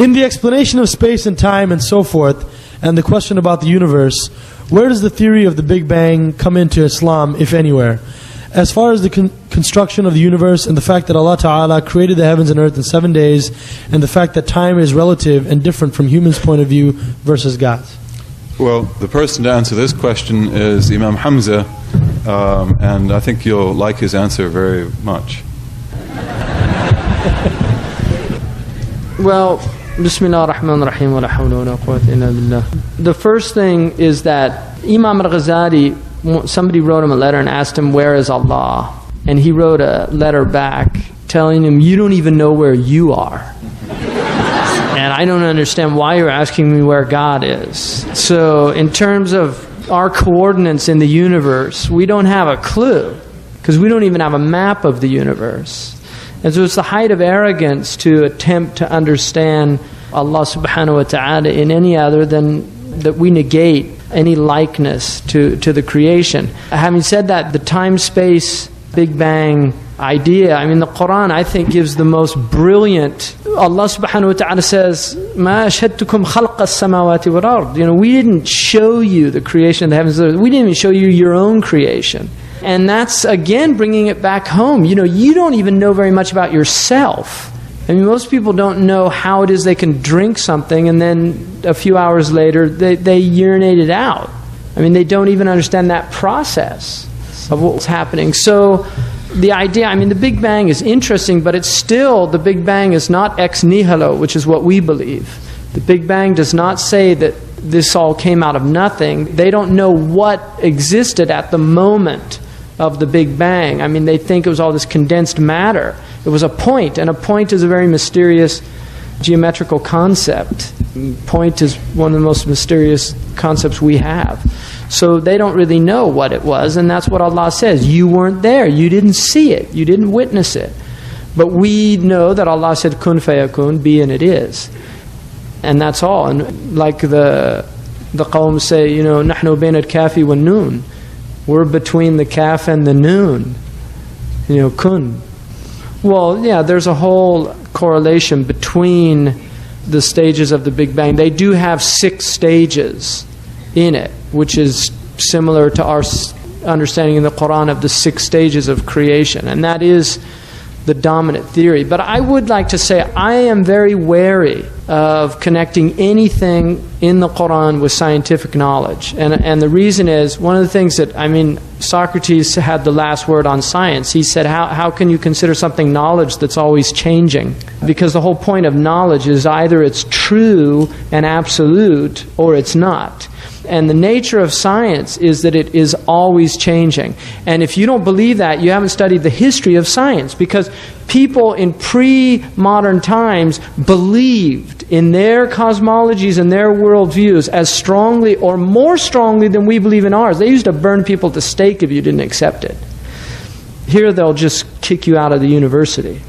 In the explanation of space and time and so forth, and the question about the universe, where does the theory of the Big Bang come into Islam, if anywhere? As far as the construction of the universe and the fact that Allah Ta'ala created the heavens and earth in 7 days, and the fact that time is relative and different from humans' point of view versus God's. Well, the person to answer this question is Imam Hamza, and I think you'll like his answer very much. Well, Bismillah ar-Rahman ar-Rahim wa la hawla wa la quwwata illa billah. The first thing is that Imam al-Ghazali, somebody wrote him a letter and asked him, where is Allah? And he wrote a letter back telling him, you don't even know where you are. And I don't understand why you're asking me where God is. So in terms of our coordinates in the universe, we don't have a clue, because we don't even have a map of the universe. And so it's the height of arrogance to attempt to understand Allah subhanahu wa ta'ala in any other than that we negate any likeness to the creation. Having said that, the time-space Big Bang idea, I mean, the Quran, I think, gives the most brilliant. Allah subhanahu wa ta'ala says, مَا أَشْهَدْتُكُمْ خَلْقَ السَّمَاوَاتِ وَالْأَرْضِ. We didn't show you the creation of the heavens and earth. We didn't even show you your own creation. And that's, again, bringing it back home. You don't even know very much about yourself. I mean, most people don't know how it is they can drink something and then a few hours later they urinate it out. I mean, they don't even understand that process of what's happening. So the idea, I mean, the Big Bang is interesting, but it's still, the Big Bang is not ex nihilo, which is what we believe. The Big Bang does not say that this all came out of nothing. They don't know what existed at the moment of the Big Bang. I mean, they think it was all this condensed matter. It was a point, and a point is a very mysterious geometrical concept. Point is one of the most mysterious concepts we have. So they don't really know what it was, and that's what Allah says. You weren't there. You didn't see it. You didn't witness it. But we know that Allah said, kun fayakun, be and it is. And that's all. And like the Qawm say, nahnu bain al-kafi wa noon. We're between the kaf and the noon. Kun. Well, yeah, there's a whole correlation between the stages of the Big Bang. They do have 6 stages in it, which is similar to our understanding in the Quran of the 6 stages of creation. And that is the dominant theory. But I would like to say I am very wary of connecting anything in the Quran with scientific knowledge. And the reason is, one of the things that, I mean, Socrates had the last word on science. He said, how can you consider something knowledge that's always changing? Because the whole point of knowledge is either it's true and absolute or it's not. And the nature of science is that it is always changing. And if you don't believe that, you haven't studied the history of science. Because people in pre-modern times believed in their cosmologies and their worldviews as strongly or more strongly than we believe in ours. They used to burn people at the stake if you didn't accept it. Here they'll just kick you out of the university.